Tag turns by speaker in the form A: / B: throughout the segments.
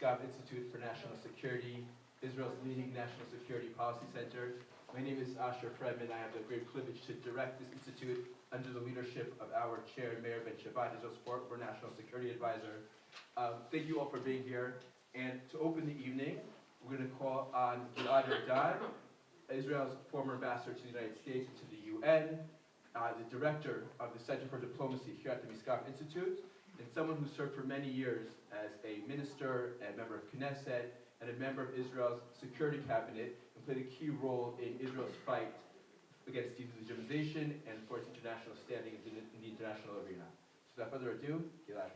A: Misgav Institute for National Security, Israel's leading national security policy center. My name is Asher Fredman. I have the great privilege to direct this institute under the leadership of our chair, Mayor Ben Shabbat, Israel's former national security advisor. Thank you all for being here. And to open the evening, we're going to call on Gilad Erdan, Israel's former ambassador to the United States and to the UN, the director of the Center for Diplomacy here at the Misgav Institute, and someone who served for many years as a minister, a member of Knesset, and a member of Israel's security cabinet, and played a key role in Israel's fight against delegitimization and for its international standing in the international arena. So without further ado, Gilad.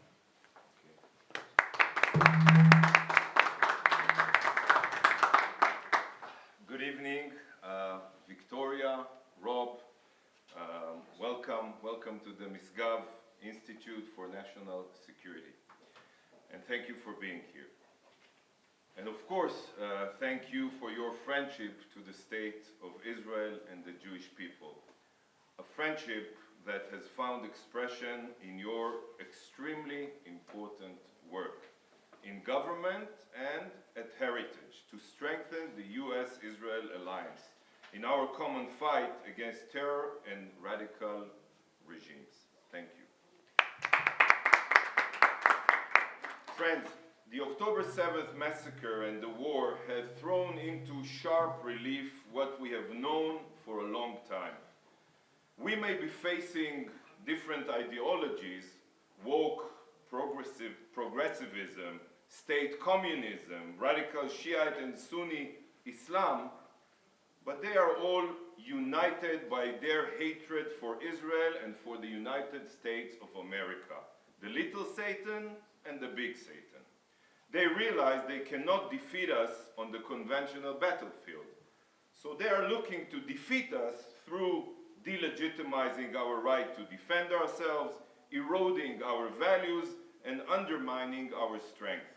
B: Good evening, Victoria, Rob. Welcome to the Misgav Institute for National Security. And thank you for being here. And of course, thank you for your friendship to the state of Israel and the Jewish people. A friendship that has found expression in your extremely important work in government and at Heritage to strengthen the US-Israel alliance in our common fight against terror and radical regimes. Thank you. Friends, the October 7th massacre and the war have thrown into sharp relief what we have known for a long time. We may be facing different ideologies, woke progressivism, state communism, radical Shiite and Sunni Islam, but they are all united by their hatred for Israel and for the United States of America, the little Satan and the big Satan. They realize they cannot defeat us on the conventional battlefield. So they are looking to defeat us through delegitimizing our right to defend ourselves, eroding our values, and undermining our strength.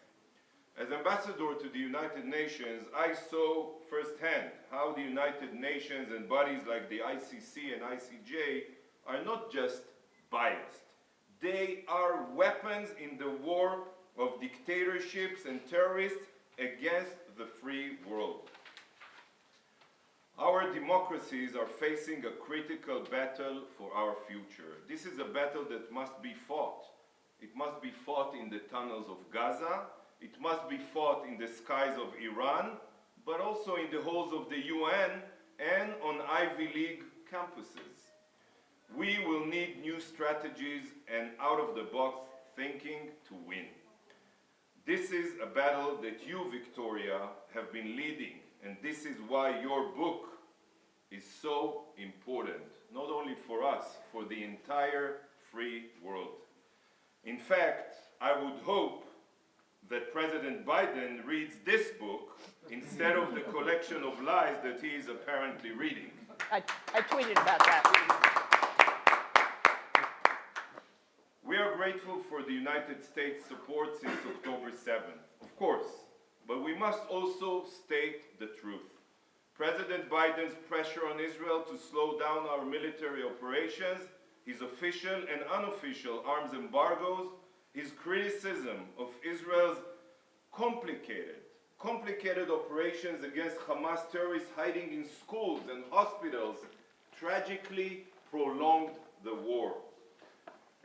B: As ambassador to the United Nations, I saw firsthand how the United Nations and bodies like the ICC and ICJ are not just biased. They are weapons in the war of dictatorships and terrorists against the free world. Our democracies are facing a critical battle for our future. This is a battle that must be fought. It must be fought in the tunnels of Gaza. It must be fought in the skies of Iran, but also in the halls of the UN and on Ivy League campuses. We will need new strategies and out-of-the-box thinking to win. This is a battle that you, Victoria, have been leading, and this is why your book is so important, not only for us, for the entire free world. In fact, I would hope that President Biden reads this book instead of the collection of lies that he is apparently reading.
C: I tweeted about that.
B: We are grateful for the United States' support since October 7th, of course, but we must also state the truth. President Biden's pressure on Israel to slow down our military operations, his official and unofficial arms embargoes, his criticism of Israel's complicated operations against Hamas terrorists hiding in schools and hospitals tragically prolonged the war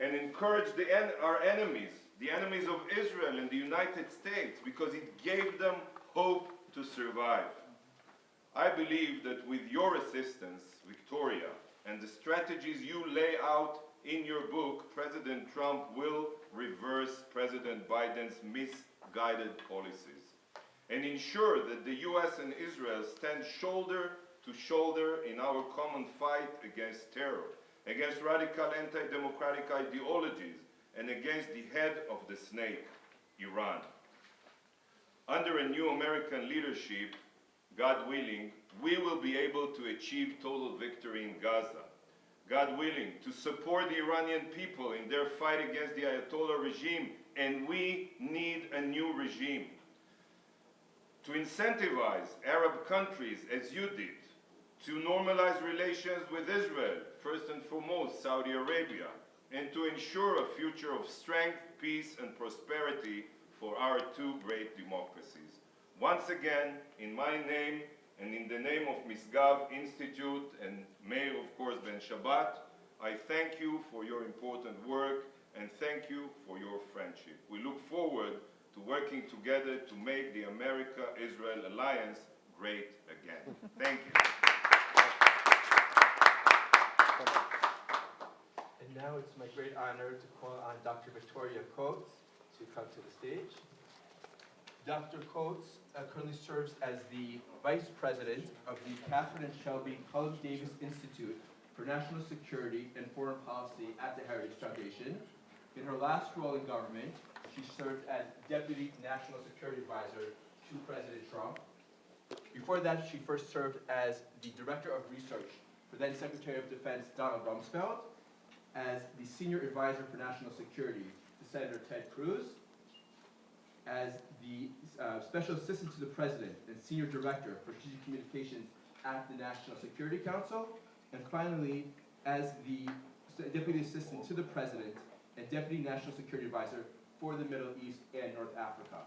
B: and encouraged our enemies, the enemies of Israel and the United States, because it gave them hope to survive. I believe that with your assistance, Victoria, and the strategies you lay out in your book, President Trump will reverse President Biden's misguided policies and ensure that the US and Israel stand shoulder to shoulder in our common fight against terror, against radical anti-democratic ideologies, and against the head of the snake, Iran. Under a new American leadership, God willing, we will be able to achieve total victory in Gaza. God willing, to support the Iranian people in their fight against the Ayatollah regime, and we need a new regime. To incentivize Arab countries, as you did, to normalize relations with Israel, first and foremost Saudi Arabia, and to ensure a future of strength, peace, and prosperity for for our two great democracies. Once again, in my name and in the name of Misgav Institute and Mayor, of course, Ben Shabbat, I thank you for your important work and thank you for your friendship. We look forward to working together to make the America-Israel alliance great again. Thank you.
A: And now it's my great honor to call on Dr. Victoria Coates to come to the stage. Dr. Coates currently serves as the Vice President of the Catherine and Shelby Cullen Davis Institute for National Security and Foreign Policy at the Heritage Foundation. In her last role in government, she served as Deputy National Security Advisor to President Trump. Before that, she first served as the Director of Research for then Secretary of Defense Donald Rumsfeld, as the Senior Advisor for National Security to Senator Ted Cruz, as the Special Assistant to the President and Senior Director for Strategic Communications at the National Security Council, and finally, as the Deputy Assistant to the President and Deputy National Security Advisor for the Middle East and North Africa.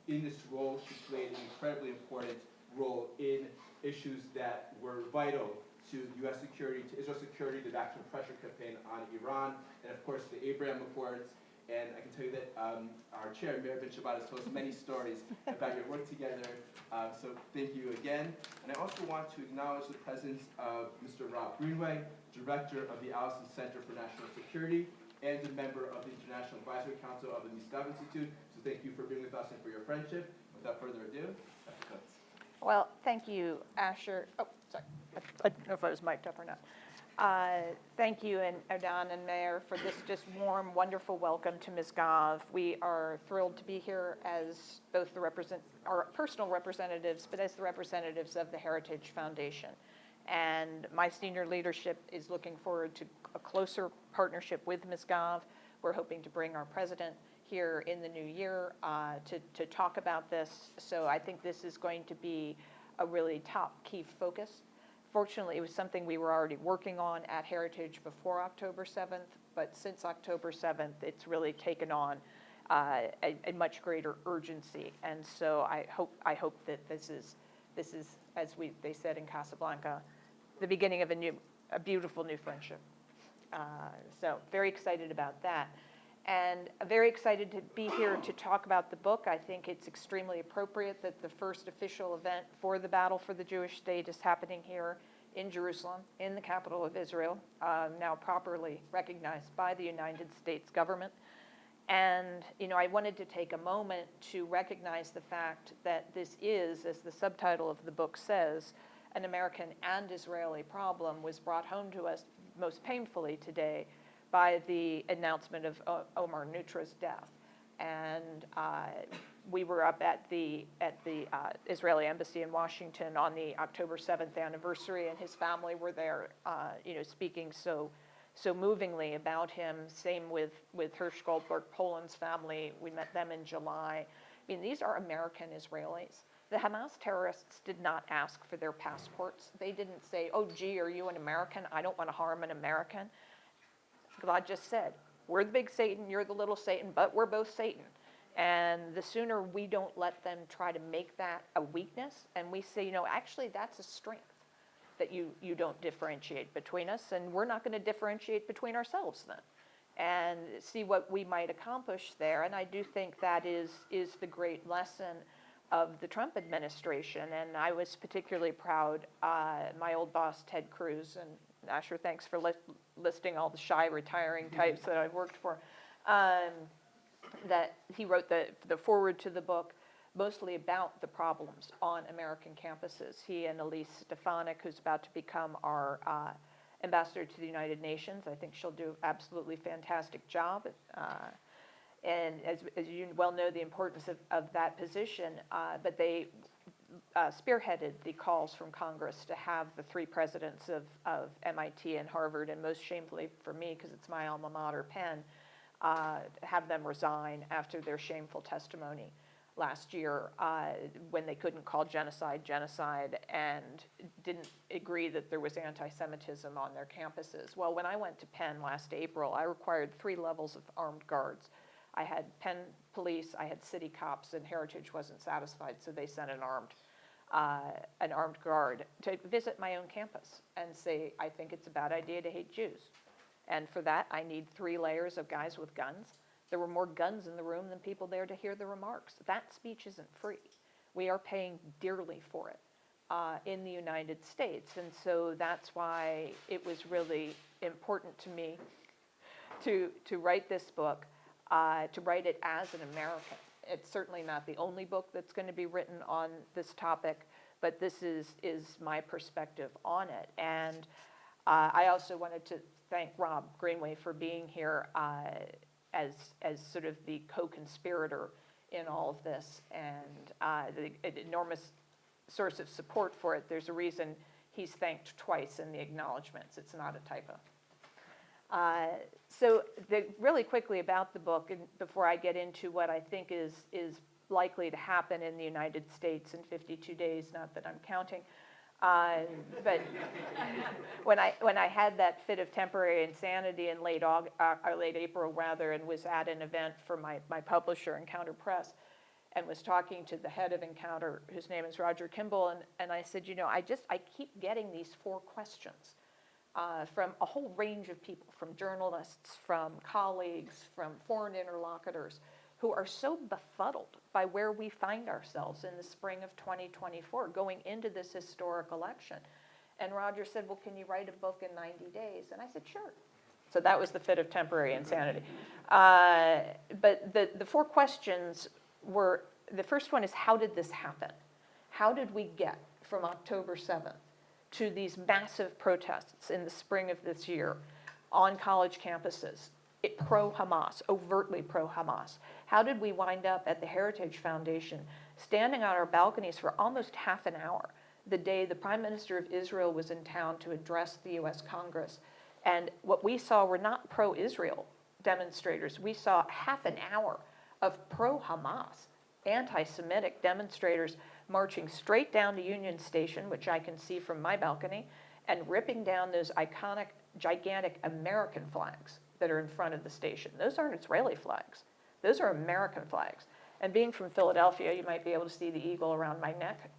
A: In this role, she played an incredibly important role in issues that were vital to U.S. security, to Israel security, the maximum pressure campaign on Iran, and of course the Abraham Accords. And I can tell you that our chair, Mayor Ben Shabbat, has told us many stories about your work together. So thank you again. And I also want to acknowledge the presence of Mr. Rob Greenway, Director of the Allison Center for National Security, and a member of the International Advisory Council of the Misgav Institute. So thank you for being with us and for your friendship. Without further ado, Dr. Coates.
C: Well, thank you, Asher. Oh, sorry. I don't know if I was mic'd up or not. Thank you, and Erdan and Mayor, for this just warm, wonderful welcome to Misgav. We are thrilled to be here as both our personal representatives, but as the representatives of the Heritage Foundation. And my senior leadership is looking forward to a closer partnership with Misgav. We're hoping to bring our president here in the new year to talk about this. So I think this is going to be a really top key focus. Fortunately, it was something we were already working on at Heritage before October 7th, but since October 7th, it's really taken on a much greater urgency. And so I hope that this is as they said in Casablanca, the beginning of a beautiful new friendship. So very excited about that. And very excited to be here to talk about the book. I think it's extremely appropriate that the first official event for the Battle for the Jewish State is happening here in Jerusalem, in the capital of Israel, now properly recognized by the United States government. And, I wanted to take a moment to recognize the fact that this is, as the subtitle of the book says, an American and Israeli problem was brought home to us most painfully today by the announcement of Omar Nutra's death. And we were up at the Israeli embassy in Washington on the October 7th anniversary, and his family were there, speaking so movingly about him. Same with Hirsch Goldberg, Poland's family. We met them in July. I mean, these are American Israelis. The Hamas terrorists did not ask for their passports. They didn't say, oh, gee, are you an American? I don't want to harm an American. God just said, we're the big Satan, you're the little Satan, but we're both Satan. And the sooner we don't let them try to make that a weakness, and we say, actually that's a strength, that you don't differentiate between us, and we're not going to differentiate between ourselves then, and see what we might accomplish there. And I do think that is the great lesson of the Trump administration. And I was particularly proud, my old boss, Ted Cruz, and Asher, thanks for listing all the shy retiring types that I've worked for, that he wrote the foreword to the book mostly about the problems on American campuses. He and Elise Stefanik, who's about to become our ambassador to the United Nations, I think she'll do an absolutely fantastic job. And as you well know, the importance of that position, but they spearheaded the calls from Congress to have the three presidents of MIT and Harvard, and most shamefully for me, because it's my alma mater, Penn, have them resign after their shameful testimony last year when they couldn't call genocide and didn't agree that there was anti-Semitism on their campuses. Well, when I went to Penn last April, I required 3 levels of armed guards. I had Penn police, I had city cops, and Heritage wasn't satisfied, so they sent an armed guard to visit my own campus and say, I think it's a bad idea to hate Jews. And for that, I need 3 layers of guys with guns. There were more guns in the room than people there to hear the remarks. That speech isn't free. We are paying dearly for it in the United States. And so that's why it was really important to me to write this book, to write it as an American. It's certainly not the only book that's going to be written on this topic, but this is my perspective on it. And I also wanted to thank Rob Greenway for being here as sort of the co-conspirator in all of this, and an enormous source of support for it. There's a reason he's thanked twice in the acknowledgments. It's not a typo. So really quickly about the book, and before I get into what I think is likely to happen in the United States in 52 days, not that I'm counting, but when I had that fit of temporary insanity in late April rather, and was at an event for my publisher, Encounter Press, and was talking to the head of Encounter, whose name is Roger Kimball, and I said, I keep getting these 4 questions from a whole range of people, from journalists, from colleagues, from foreign interlocutors, who are so befuddled by where we find ourselves in the spring of 2024, going into this historic election. And Roger said, well, can you write a book in 90 days? And I said, sure. So that was the fit of temporary insanity. But the 4 questions were, the first one is, how did this happen? How did we get from October 7th to these massive protests in the spring of this year on college campuses, pro-Hamas, overtly pro-Hamas? How did we wind up at the Heritage Foundation standing on our balconies for almost half an hour the day the Prime Minister of Israel was in town to address the US Congress? And what we saw were not pro-Israel demonstrators. We saw half an hour of pro-Hamas, anti-Semitic demonstrators marching straight down to Union Station, which I can see from my balcony, and ripping down those iconic, gigantic American flags that are in front of the station. Those aren't Israeli flags. Those are American flags. And being from Philadelphia, you might be able to see the eagle around my neck.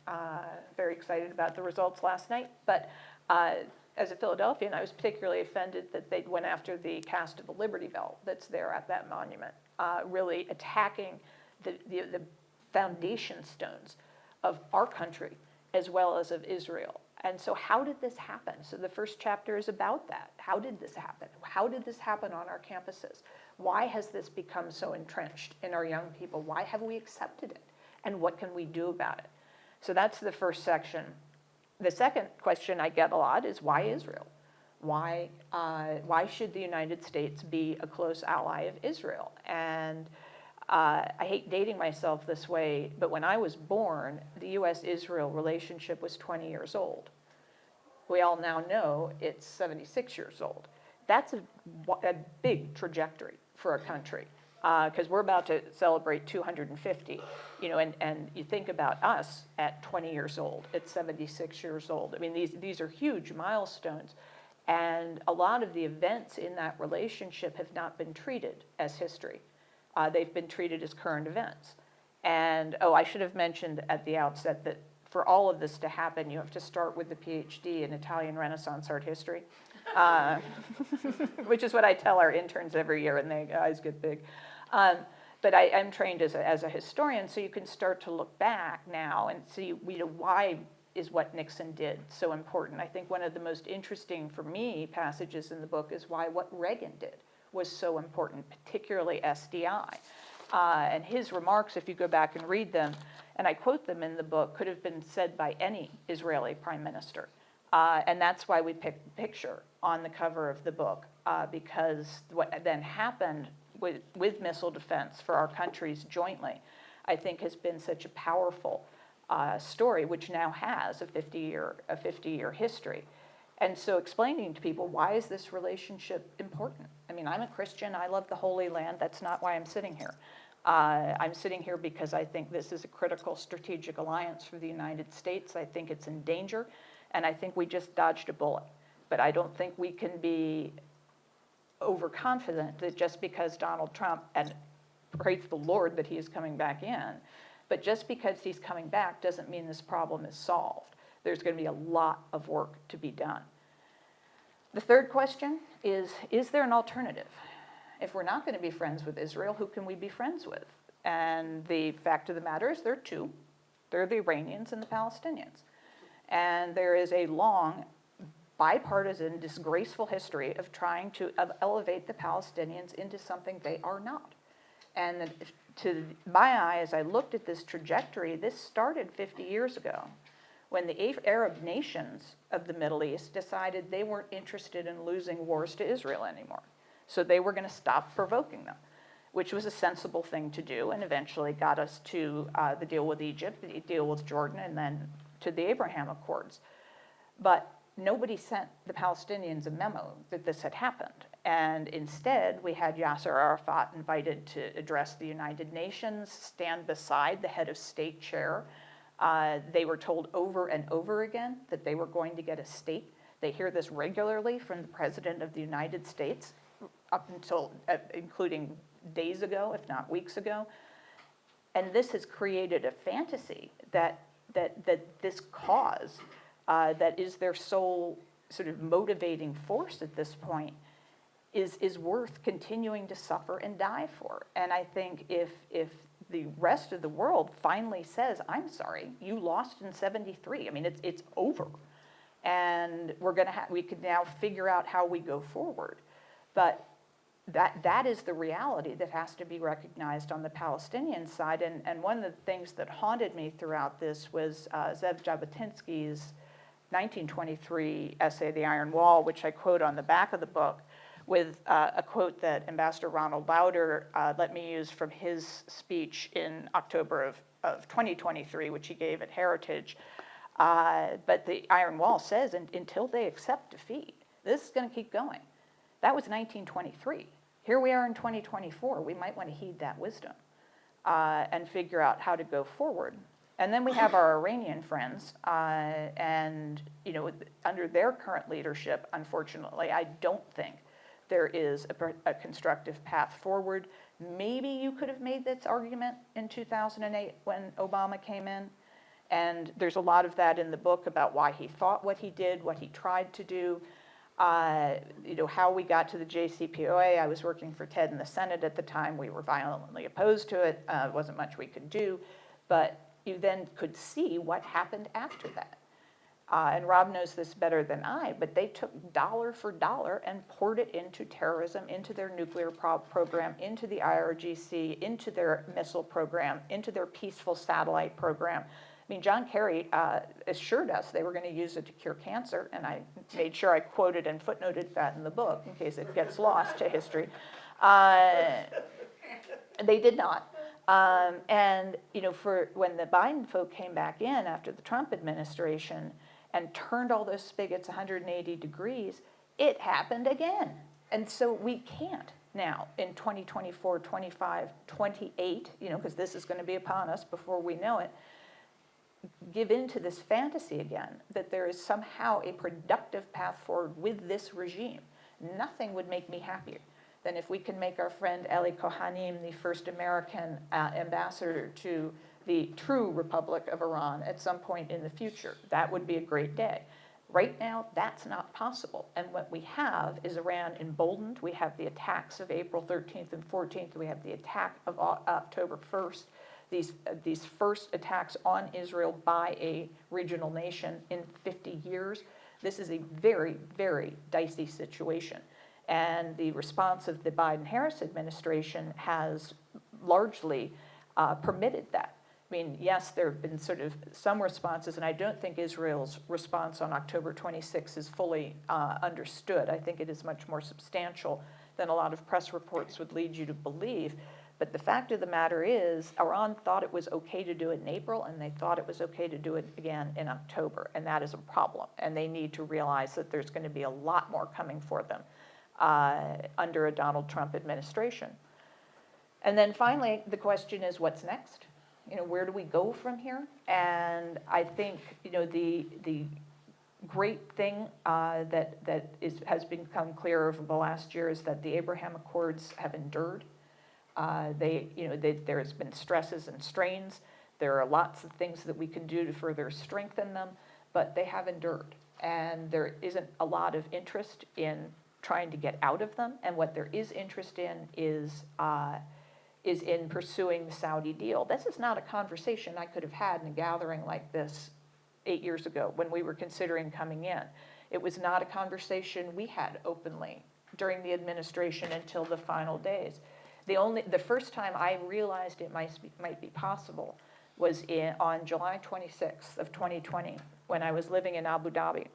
C: Very excited about the results last night. But as a Philadelphian, I was particularly offended that they went after the cast of the Liberty Bell that's there at that monument, really attacking the foundation stones of our country as well as of Israel. And so how did this happen? So the first chapter is about that. How did this happen? How did this happen on our campuses? Why has this become so entrenched in our young people? Why have we accepted it? And what can we do about it? So that's the first section. The second question I get a lot is, why Israel? Why should the United States be a close ally of Israel? And I hate dating myself this way, but when I was born, the US-Israel relationship was 20 years old. We all now know it's 76 years old. That's a big trajectory for a country, because we're about to celebrate 250, and you think about us at 20 years old, at 76 years old. I mean, these are huge milestones, and a lot of the events in that relationship have not been treated as history. They've been treated as current events. And, I should have mentioned at the outset that for all of this to happen, you have to start with the PhD in Italian Renaissance art history, which is what I tell our interns every year, and their eyes get big. But I'm trained as a historian, so you can start to look back now and see, why is what Nixon did so important. I think one of the most interesting, for me, passages in the book is why what Reagan did was so important, particularly SDI. And his remarks, if you go back and read them, and I quote them in the book, could have been said by any Israeli prime minister. And that's why we picked the picture on the cover of the book, because what then happened with missile defense for our countries jointly, I think has been such a powerful story, which now has a 50-year history. And so explaining to people, why is this relationship important? I mean, I'm a Christian, I love the Holy Land, that's not why I'm sitting here. I'm sitting here because I think this is a critical strategic alliance for the United States. I think it's in danger, and I think we just dodged a bullet. But I don't think we can be overconfident that just because Donald Trump, and praise the Lord that he is coming back in. But just because he's coming back doesn't mean this problem is solved. There's going to be a lot of work to be done. The third question is there an alternative? If we're not going to be friends with Israel, who can we be friends with? And the fact of the matter is there are two. There are the Iranians and the Palestinians. And there is a long, bipartisan, disgraceful history of trying to elevate the Palestinians into something they are not. And to my eye, as I looked at this trajectory, this started 50 years ago when the Arab nations of the Middle East decided they weren't interested in losing wars to Israel anymore. So they were going to stop provoking them, which was a sensible thing to do and eventually got us to the deal with Egypt, the deal with Jordan, and then to the Abraham Accords. But nobody sent the Palestinians a memo that this had happened. And instead, we had Yasser Arafat invited to address the United Nations, stand beside the head of state chair. They were told over and over again that they were going to get a state. They hear this regularly from the President of the United States, up until, including days ago, if not weeks ago. And this has created a fantasy that this cause, that is their sole sort of motivating force at this point, is worth continuing to suffer and die for. And I think if the rest of the world finally says, I'm sorry, you lost in 73, I mean, it's over. And we can now figure out how we go forward. But that is the reality that has to be recognized on the Palestinian side. And one of the things that haunted me throughout this was Zev Jabotinsky's 1923 essay, The Iron Wall, which I quote on the back of the book, with a quote that Ambassador Ronald Lauder let me use from his speech in October of 2023, which he gave at Heritage. But the Iron Wall says, until they accept defeat, this is going to keep going. That was 1923. Here we are in 2024. We might want to heed that wisdom and figure out how to go forward. And then we have our Iranian friends, and under their current leadership, unfortunately, I don't think there is a constructive path forward. Maybe you could have made this argument in 2008 when Obama came in, and there's a lot of that in the book about why he thought what he did, what he tried to do. How we got to the JCPOA. I was working for Ted in the Senate at the time. We were violently opposed to it. Wasn't much we could do. But you then could see what happened after that. And Rob knows this better than I, but they took dollar for dollar and poured it into terrorism, into their nuclear program, into the IRGC, into their missile program, into their peaceful satellite program. I mean, John Kerry assured us they were going to use it to cure cancer, and I made sure I quoted and footnoted that in the book in case it gets lost to history. They did not. And for when the Biden folk came back in after the Trump administration and turned all those spigots 180 degrees, it happened again. And so we can't now in 2024, 25, 28, because this is going to be upon us before we know it, give in to this fantasy again that there is somehow a productive path forward with this regime. Nothing would make me happier than if we can make our friend Eli Kohanim the first American ambassador to the true Republic of Iran at some point in the future. That would be a great day. Right now, that's not possible. And what we have is Iran emboldened. We have the attacks of April 13th and 14th. We have the attack of October 1st. These first attacks on Israel by a regional nation in 50 years. This is a very, very dicey situation. And the response of the Biden-Harris administration has largely permitted that. I mean, yes, there have been sort of some responses, and I don't think Israel's response on October 26 is fully understood. I think it is much more substantial than a lot of press reports would lead you to believe. But the fact of the matter is, Iran thought it was okay to do it in April, and they thought it was okay to do it again in October, and that is a problem. And they need to realize that there's going to be a lot more coming for them under a Donald Trump administration. And then finally, the question is, what's next? Where do we go from here? And I think, the great thing that has become clear over the last year is that the Abraham Accords have endured. There's been stresses and strains. There are lots of things that we can do to further strengthen them, but they have endured. And there isn't a lot of interest in trying to get out of them. And what there is interest in is in pursuing the Saudi deal. This is not a conversation I could have had in a gathering like this 8 years ago when we were considering coming in. It was not a conversation we had openly during the administration until the final days. The first time I realized it might be possible was on July 26th of 2020, when I was living in Abu Dhabi,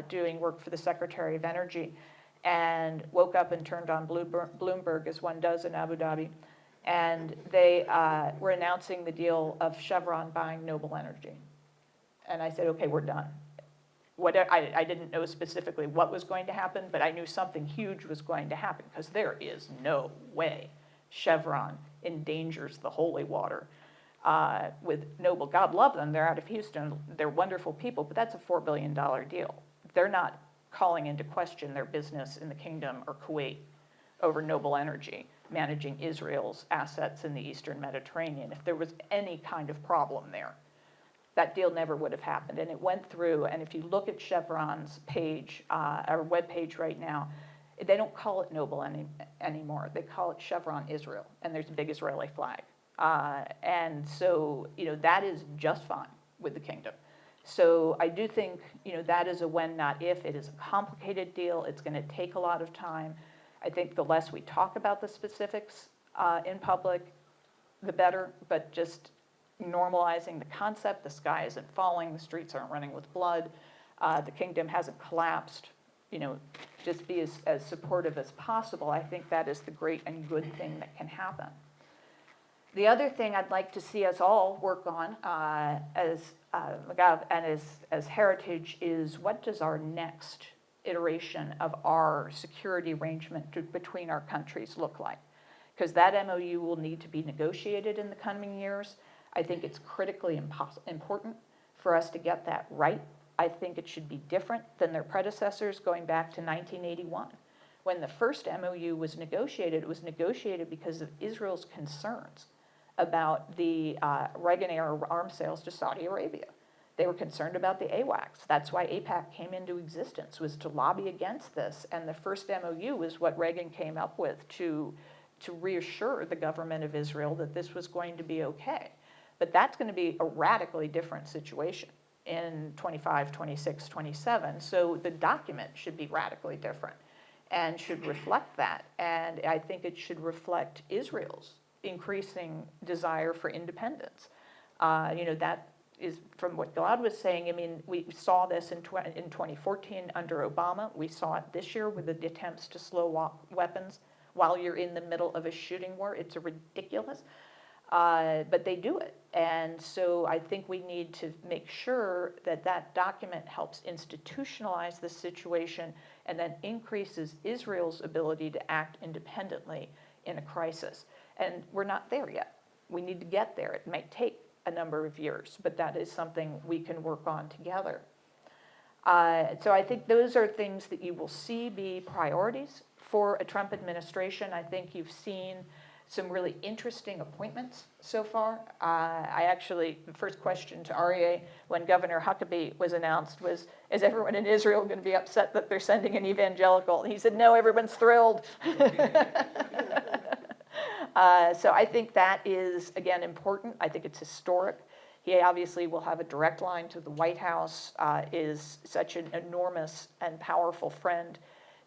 C: doing work for the Secretary of Energy, and woke up and turned on Bloomberg, as one does in Abu Dhabi, and they were announcing the deal of Chevron buying Noble Energy. And I said, okay, we're done. I didn't know specifically what was going to happen, but I knew something huge was going to happen, because there is no way Chevron endangers the holy water with Noble. God love them, they're out of Houston, they're wonderful people, but that's a $4 billion deal. They're not calling into question their business in the kingdom or Kuwait over Noble Energy managing Israel's assets in the Eastern Mediterranean. If there was any kind of problem there, that deal never would have happened. And it went through, and if you look at Chevron's page, our webpage right now, they don't call it Noble anymore. They call it Chevron Israel, and there's a big Israeli flag. And so, that is just fine with the kingdom. So I do think, that is a when, not if. It is a complicated deal. It's going to take a lot of time. I think the less we talk about the specifics in public, the better, but just normalizing the concept, the sky isn't falling, the streets aren't running with blood, the kingdom hasn't collapsed, just be as supportive as possible. I think that is the great and good thing that can happen. The other thing I'd like to see us all work on as Misgav and as Heritage is, what does our next iteration of our security arrangement between our countries look like? Because that MOU will need to be negotiated in the coming years. I think it's critically important for us to get that right. I think it should be different than their predecessors going back to 1981. When the first MOU was negotiated, it was negotiated because of Israel's concerns about the Reagan-era arms sales to Saudi Arabia. They were concerned about the AWACS. That's why AIPAC came into existence, was to lobby against this. And the first MOU was what Reagan came up with to reassure the government of Israel that this was going to be okay. But that's going to be a radically different situation in 25, 26, 27. So the document should be radically different and should reflect that. And I think it should reflect Israel's increasing desire for independence. That is from what Gilad was saying. I mean, we saw this in 2014 under Obama. We saw it this year with the attempts to slow weapons while you're in the middle of a shooting war. It's ridiculous. But they do it. And so I think we need to make sure that that document helps institutionalize the situation and then increases Israel's ability to act independently in a crisis. And we're not there yet. We need to get there. It might take a number of years, but that is something we can work on together. So I think those are things that you will see be priorities for a Trump administration. I think you've seen some really interesting appointments so far. The first question to Aryeh when Governor Huckabee was announced was, is everyone in Israel going to be upset that they're sending an evangelical? And he said, no, everyone's thrilled. So I think that is, again, important. I think it's historic. He obviously will have a direct line to the White House, is such an enormous and powerful friend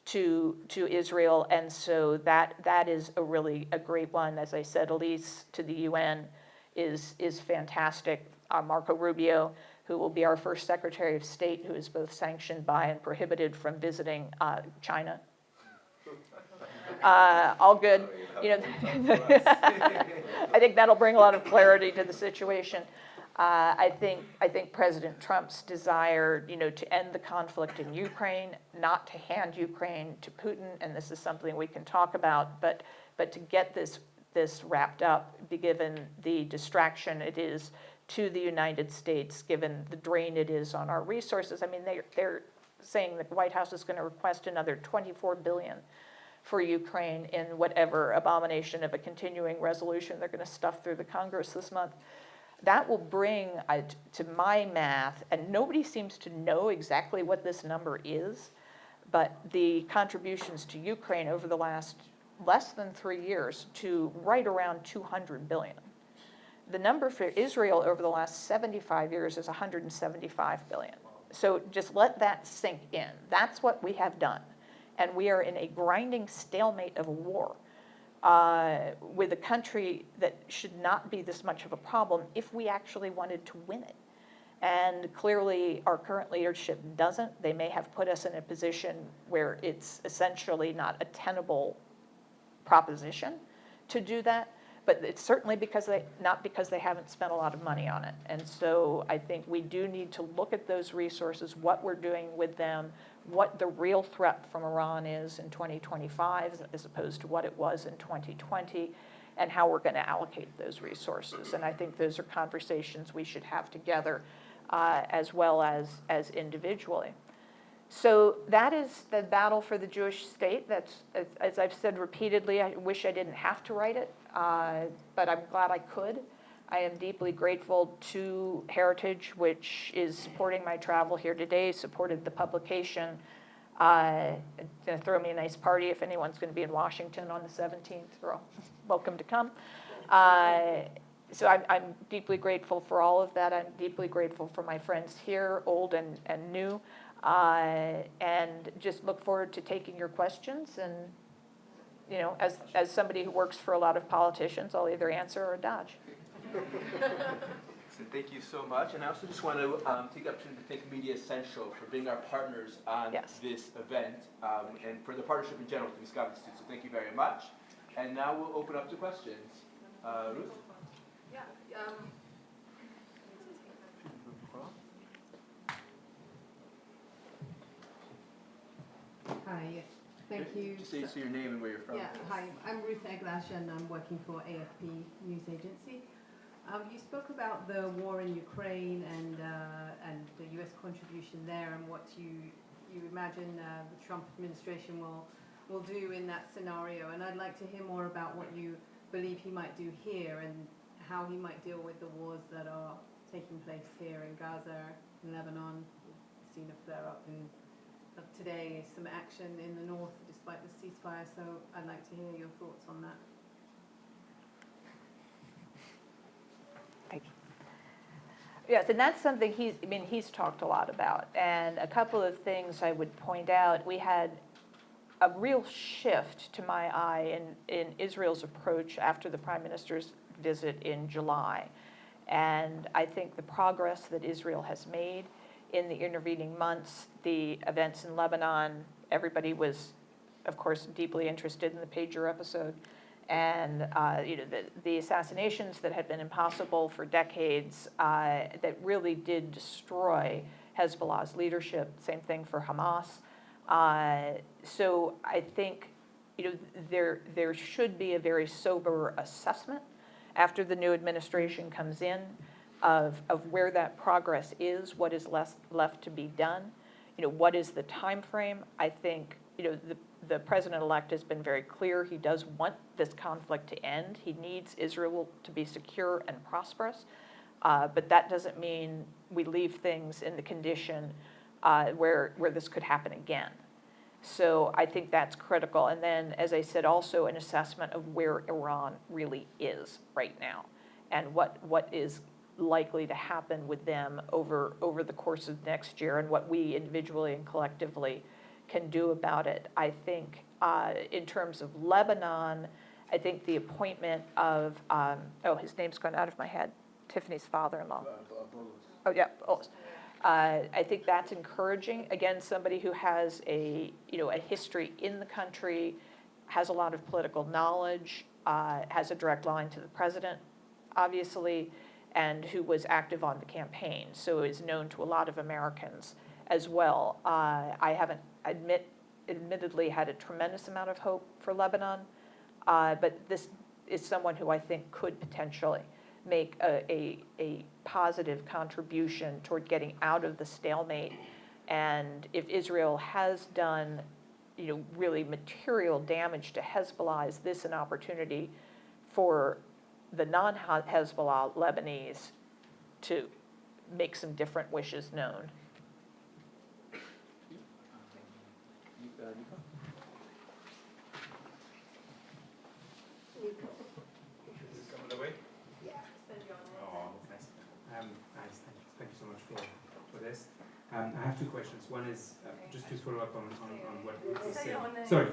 C: to Israel, and so that is a great one. As I said, Elise to the UN is fantastic. Marco Rubio, who will be our first Secretary of State, who is both sanctioned by and prohibited from visiting China. All good. I think that'll bring a lot of clarity to the situation. I think President Trump's desire, to end the conflict in Ukraine, not to hand Ukraine to Putin, and this is something we can talk about, but to get this wrapped up, given the distraction it is to the United States, given the drain it is on our resources. I mean, they're saying the White House is going to request another $24 billion for Ukraine in whatever abomination of a continuing resolution they're going to stuff through the Congress this month. That will bring, to my math, and nobody seems to know exactly what this number is, but the contributions to Ukraine over the last less than 3 years to right around 200 billion. The number for Israel over the last 75 years is 175 billion. So just let that sink in. That's what we have done. And we are in a grinding stalemate of a war with a country that should not be this much of a problem if we actually wanted to win it. And clearly, our current leadership doesn't. They may have put us in a position where it's essentially not a tenable proposition to do that, but it's certainly not because they haven't spent a lot of money on it. And so I think we do need to look at those resources, what we're doing with them, what the real threat from Iran is in 2025 as opposed to what it was in 2020, and how we're going to allocate those resources. And I think those are conversations we should have together as well as individually. So that is the battle for the Jewish state. That's, as I've said repeatedly, I wish I didn't have to write it, but I'm glad I could. I am deeply grateful to Heritage, which is supporting my travel here today, supported the publication. Going to throw me a nice party if anyone's going to be in Washington on the 17th. You're all welcome to come. So I'm deeply grateful for all of that. I'm deeply grateful for my friends here, old and new, and just look forward to taking your questions. And you know, as somebody who works for a lot of politicians, I'll either answer or dodge.
A: So thank you so much. And I also just want to take the opportunity to thank Media Essential for being our partners on this event and for the partnership in general with the Misgav Institute. So thank you very much. And now we'll open up to questions. Ruth?
D: Yeah. Hi. Thank you.
A: Just say your name and where you're from.
D: Yeah. Hi. I'm Ruth Eglash, and I'm working for AFP News Agency. You spoke about the war in Ukraine and the U.S. contribution there, and what you imagine the Trump administration will do in that scenario. And I'd like to hear more about what you believe he might do here, and how he might deal with the wars that are taking place here in Gaza, in Lebanon. We've seen a flare-up today, some action in the north despite the ceasefire. So I'd like to hear your thoughts on that.
C: Thank you. Yes, and that's something he's talked a lot about. And a couple of things I would point out. We had a real shift, to my eye, in Israel's approach after the Prime Minister's visit in July. And I think the progress that Israel has made in the intervening months, the events in Lebanon, everybody was, of course, deeply interested in the pager episode. And the assassinations that had been impossible for decades that really did destroy Hezbollah's leadership. Same thing for Hamas. So I think there should be a very sober assessment after the new administration comes in of where that progress is, what is left to be done, what is the time frame. I think the president-elect has been very clear. He does want this conflict to end. He needs Israel to be secure and prosperous, but that doesn't mean we leave things in the condition where this could happen again. So I think that's critical. And then, as I said, also an assessment of where Iran really is right now and what is likely to happen with them over the course of next year, and what we individually and collectively can do about it. I think in terms of Lebanon, I think the appointment of, his name's gone out of my head, Tiffany's father-in-law. Oh, yeah, Bullis. I think that's encouraging. Again, somebody who has a history in the country, has a lot of political knowledge, has a direct line to the president, obviously, and who was active on the campaign, so is known to a lot of Americans as well. I haven't admittedly had a tremendous amount of hope for Lebanon, but this is someone who I think could potentially make a positive contribution toward getting out of the stalemate. And if Israel has done really material damage to Hezbollah, is this an opportunity for the non-Hezbollah Lebanese to make some different wishes known?
E: Is this coming the way? Oh, that's nice. Nice, thank you so much for this. I have two questions. One is just to follow up on what Ruth was saying. Sorry.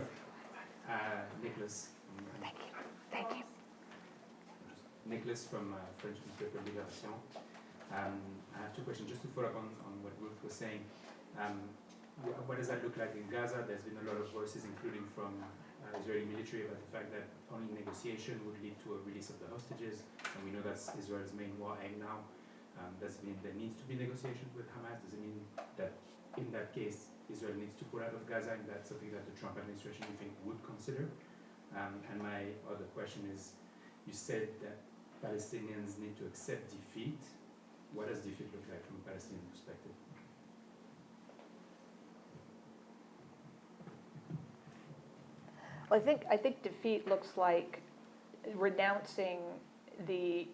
E: Nicholas.
C: Thank you.
E: Nicholas from French newspaper Libération. I have two questions just to follow up on what Ruth was saying. What does that look like in Gaza? There's been a lot of voices, including from Israeli military, about the fact that only negotiation would lead to a release of the hostages, and we know that's Israel's main war aim now. Does it mean there needs to be negotiations with Hamas? Does it mean that in that case Israel needs to pull out of Gaza, and that's something that the Trump administration, you think, would consider? And my other question is, you said that Palestinians need to accept defeat. What does defeat look like from a Palestinian perspective?
C: Well, I think defeat looks like renouncing the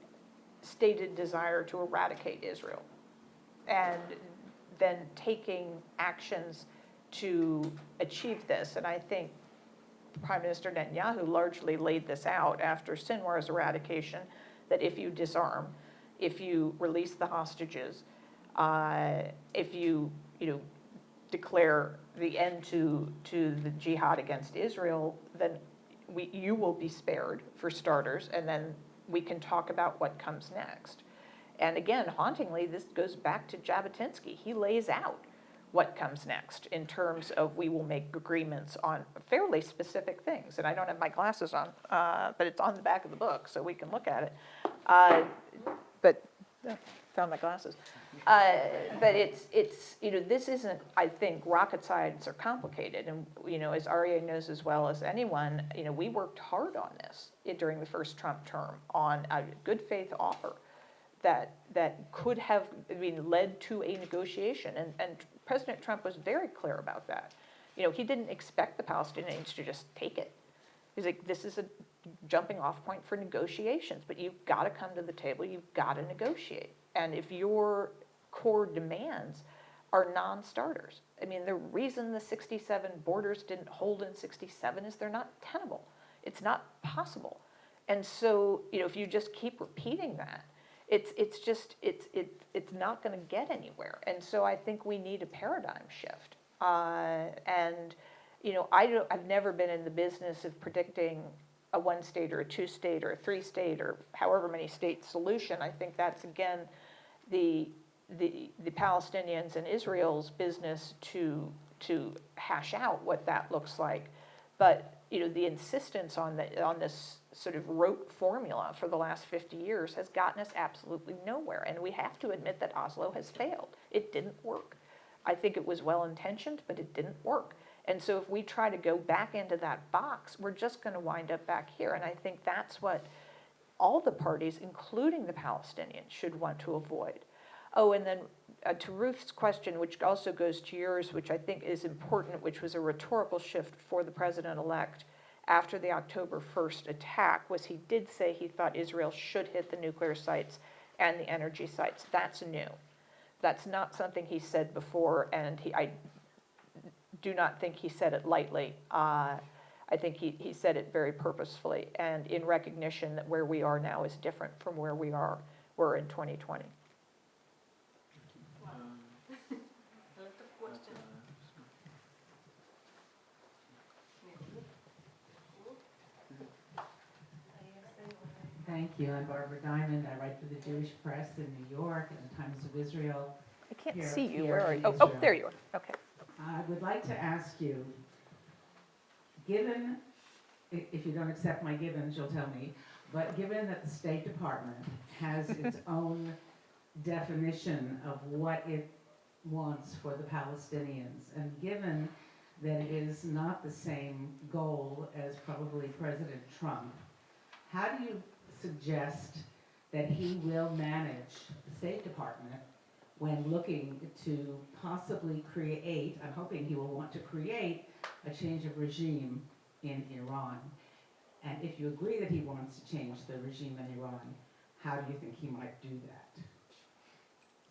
C: stated desire to eradicate Israel, and then taking actions to achieve this. And I think Prime Minister Netanyahu largely laid this out after Sinwar's eradication, that if you disarm, if you release the hostages, if you declare the end to the jihad against Israel, then you will be spared, for starters, and then we can talk about what comes next. And again, hauntingly, this goes back to Jabotinsky. He lays out what comes next in terms of we will make agreements on fairly specific things. And I don't have my glasses on, but it's on the back of the book, so we can look at it. Found my glasses. But it's this isn't, I think, rocket science or complicated. And, as Aryeh knows as well as anyone, we worked hard on this during the first Trump term on a good faith offer that could have led to a negotiation. And President Trump was very clear about that. He didn't expect the Palestinians to just take it. He's like, this is a jumping off point for negotiations, but you've got to come to the table, you've got to negotiate. And if your core demands are non-starters, the reason the 67 borders didn't hold in 67 is they're not tenable. It's not possible. And so, if you just keep repeating that, it's not going to get anywhere. And so I think we need a paradigm shift. I've never been in the business of predicting a one-state or a two-state or a three-state or however many state solution. I think that's, again, the Palestinians and Israel's business to hash out what that looks like. But the insistence on this sort of rote formula for the last 50 years has gotten us absolutely nowhere. And we have to admit that Oslo has failed. It didn't work. I think it was well-intentioned, but it didn't work. And so if we try to go back into that box, we're just going to wind up back here. And I think that's what all the parties, including the Palestinians, should want to avoid. Oh, and then to Ruth's question, which also goes to yours, which I think is important, which was a rhetorical shift for the president-elect after the October 1st attack, was he did say he thought Israel should hit the nuclear sites and the energy sites. That's new. That's not something he said before, and I do not think he said it lightly. I think he said it very purposefully and in recognition that where we are now is different from where we were in 2020.
F: Thank you. I'm Barbara Diamond. I write for the Jewish Press in New York and the Times of Israel.
C: I can't
F: Here-
C: see you.
F: here
C: Where are
F: in
C: you? Oh,
F: Israel.
C: there you are. Okay.
F: I would like to ask you, given, if you don't accept my givens, you'll tell me, but given that the State Department has its own definition of what it wants for the Palestinians, and given that it is not the same goal as probably President Trump, how do you suggest that he will manage the State Department when looking to possibly create, I'm hoping he will want to create a change of regime in Iran. And if you agree that he wants to change the regime in Iran, how do you think he might do that?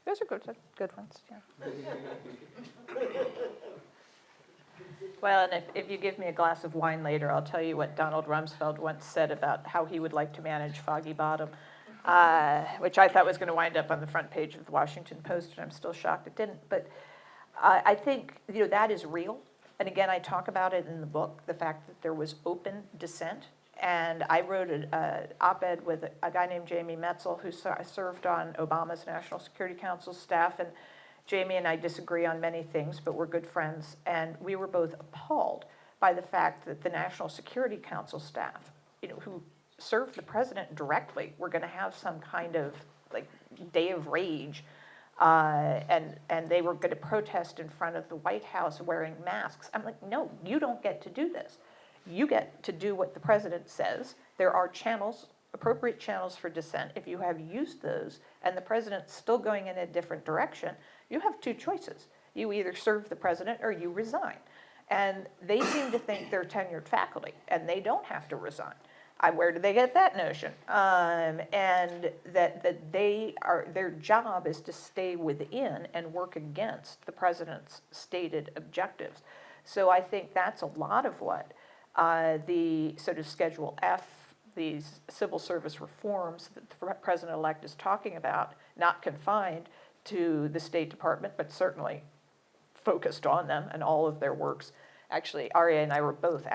C: Those are good ones, yeah. Well, and if you give me a glass of wine later, I'll tell you what Donald Rumsfeld once said about how he would like to manage Foggy Bottom, which I thought was going to wind up on the front page of the Washington Post, and I'm still shocked it didn't. But I think, that is real. And again, I talk about it in the book, the fact that there was open dissent. And I wrote an op-ed with a guy named Jamie Metzel, who served on Obama's National Security Council staff. And Jamie and I disagree on many things, but we're good friends. And we were both appalled by the fact that the National Security Council staff, who served the president directly, were going to have some kind of day of rage. And they were going to protest in front of the White House wearing masks. I'm like, no, you don't get to do this. You get to do what the president says. There are channels, appropriate channels for dissent. If you have used those and the president's still going in a different direction, you have two choices. You either serve the president or you resign. And they seem to think they're tenured faculty and they don't have to resign. Where do they get that notion? And that their job is to stay within and work against the president's stated objectives. So I think that's a lot of what the sort of Schedule F, these civil service reforms that the president-elect is talking about, not confined to the State Department, but certainly focused on them and all of their works. Actually, Aria and I were both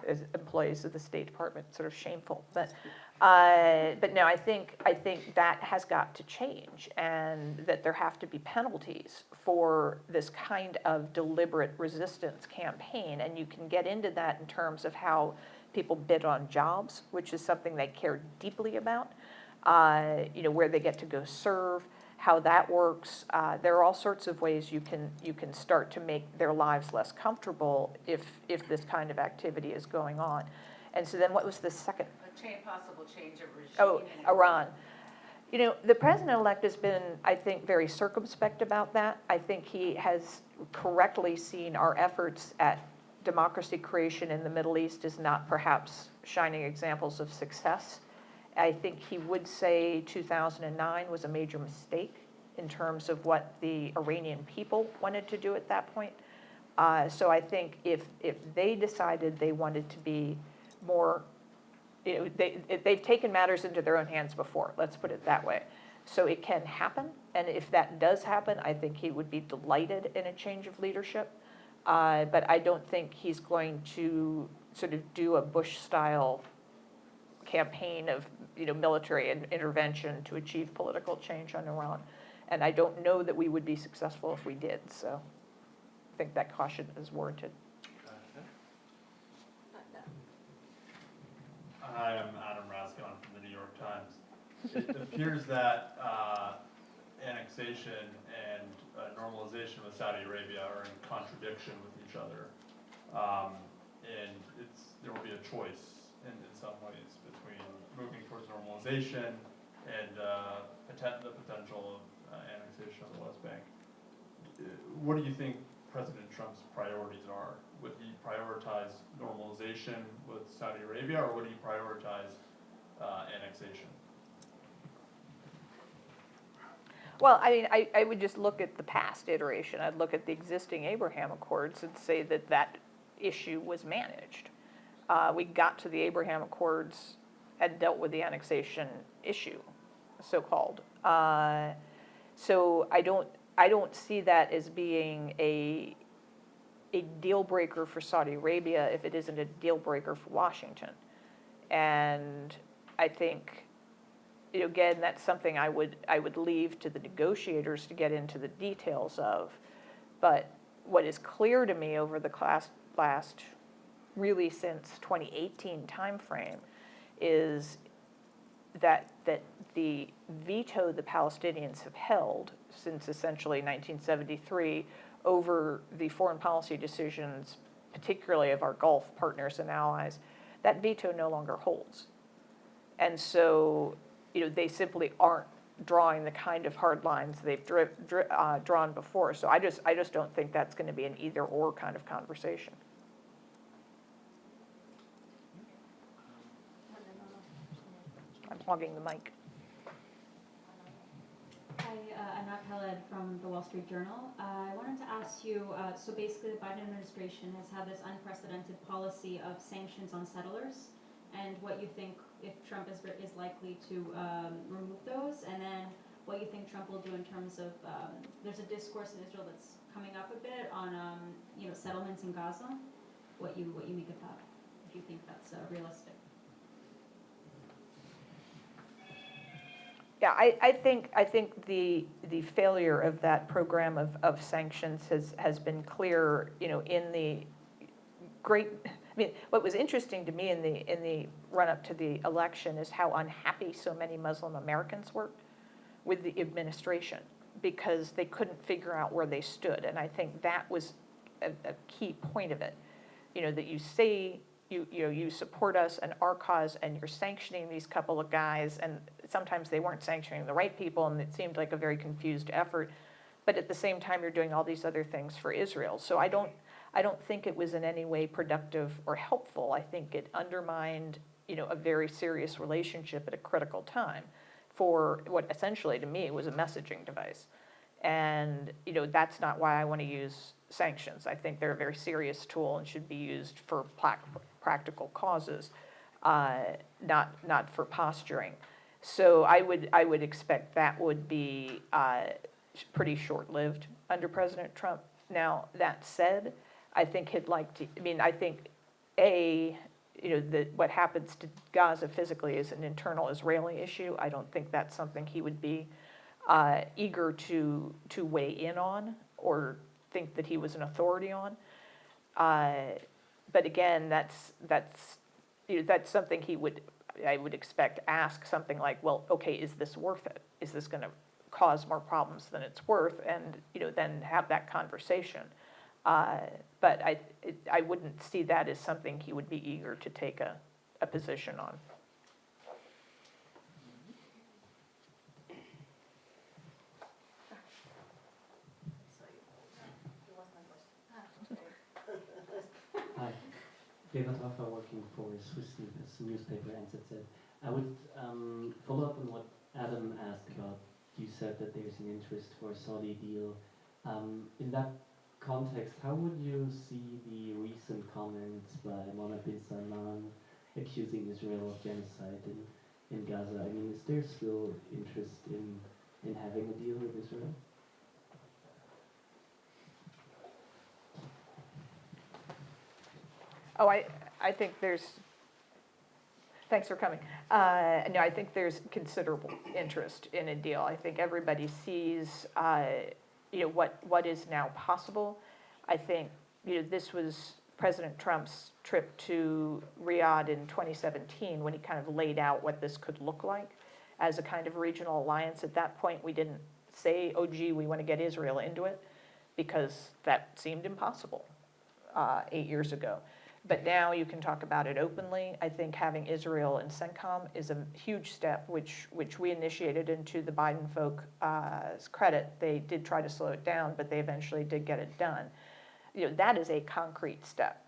C: as employees of the State Department, sort of shameful. But no, I think that has got to change, and that there have to be penalties for this kind of deliberate resistance campaign. And you can get into that in terms of how people bid on jobs, which is something they care deeply about, where they get to go serve, how that works. There are all sorts of ways you can start to make their lives less comfortable if this kind of activity is going on. And so then what was the second?
F: Possible change of regime.
C: Oh, Iran. The president-elect has been, I think, very circumspect about that. I think he has correctly seen our efforts at democracy creation in the Middle East as not perhaps shining examples of success. I think he would say 2009 was a major mistake in terms of what the Iranian people wanted to do at that point. So I think if they decided they wanted to be more, they've taken matters into their own hands before, let's put it that way. So it can happen, and if that does happen, I think he would be delighted in a change of leadership. But I don't think he's going to sort of do a Bush-style campaign of military intervention to achieve political change on Iran. And I don't know that we would be successful if we did, so I think that caution is warranted.
G: Hi, I'm Adam Raskin from the New York Times. It appears that annexation and normalization with Saudi Arabia are in contradiction with each other. And there will be a choice in some ways between moving towards normalization and the potential of annexation of the West Bank. What do you think President Trump's priorities are? Would he prioritize normalization with Saudi Arabia, or would he prioritize annexation?
C: Well, I mean, I would just look at the past iteration. I'd look at the existing Abraham Accords and say that issue was managed. We got to the Abraham Accords and dealt with the annexation issue, so-called. So I don't see that as being a deal breaker for Saudi Arabia if it isn't a deal breaker for Washington. And I think, again, that's something I would leave to the negotiators to get into the details of. But what is clear to me over the last really since 2018 timeframe is that the veto the Palestinians have held since essentially 1973 over the foreign policy decisions, particularly of our Gulf partners and allies, that veto no longer holds. And so, they simply aren't drawing the kind of hard lines they've drawn before. So I just don't think that's going to be an either-or kind of conversation. I'm hogging the mic.
H: Hi, Anat Khaled from the Wall Street Journal. I wanted to ask you, so basically the Biden administration has had this unprecedented policy of sanctions on settlers, and what you think if Trump is likely to remove those, and then what you think Trump will do in terms of, there's a discourse in Israel that's coming up a bit on, settlements in Gaza, what you make of that, if you think that's realistic.
C: Yeah, I think the failure of that program of sanctions has been clear, in the great, I mean, what was interesting to me in the run-up to the election is how unhappy so many Muslim Americans were with the administration because they couldn't figure out where they stood. And I think that was a key point of it, that you say you support us and our cause, and you're sanctioning these couple of guys, and sometimes they weren't sanctioning the right people, and it seemed like a very confused effort. But at the same time, you're doing all these other things for Israel. So I don't think it was in any way productive or helpful. I think it undermined, a very serious relationship at a critical time for what essentially to me was a messaging device. And, that's not why I want to use sanctions. I think they're a very serious tool and should be used for practical causes, not for posturing. So I would expect that would be pretty short-lived under President Trump. Now, that said, I think he'd like to, I think, what happens to Gaza physically is an internal Israeli issue. I don't think that's something he would be eager to weigh in on or think that he was an authority on. But again, that's something I would expect ask something like, well, okay, is this worth it? Is this going to cause more problems than it's worth? And then have that conversation. But I wouldn't see that as something he would be eager to take a position on.
I: Hi, David Raffa, working for a Swiss newspaper, NZZ. I would follow up on what Adam asked about. You said that there's an interest for a Saudi deal. In that context, how would you see the recent comments by Mohammed bin Salman accusing Israel of genocide in Gaza? Is there still interest in having a deal with Israel?
C: Oh, I think there's, thanks for coming. No, I think there's considerable interest in a deal. I think everybody sees, what is now possible. I think, this was President Trump's trip to Riyadh in 2017 when he kind of laid out what this could look like as a kind of regional alliance. At that point, we didn't say, oh, gee, we want to get Israel into it, because that seemed impossible 8 years ago. But now you can talk about it openly. I think having Israel in CENTCOM is a huge step, which we initiated, and to the Biden folks' credit, they did try to slow it down, but they eventually did get it done. That is a concrete step,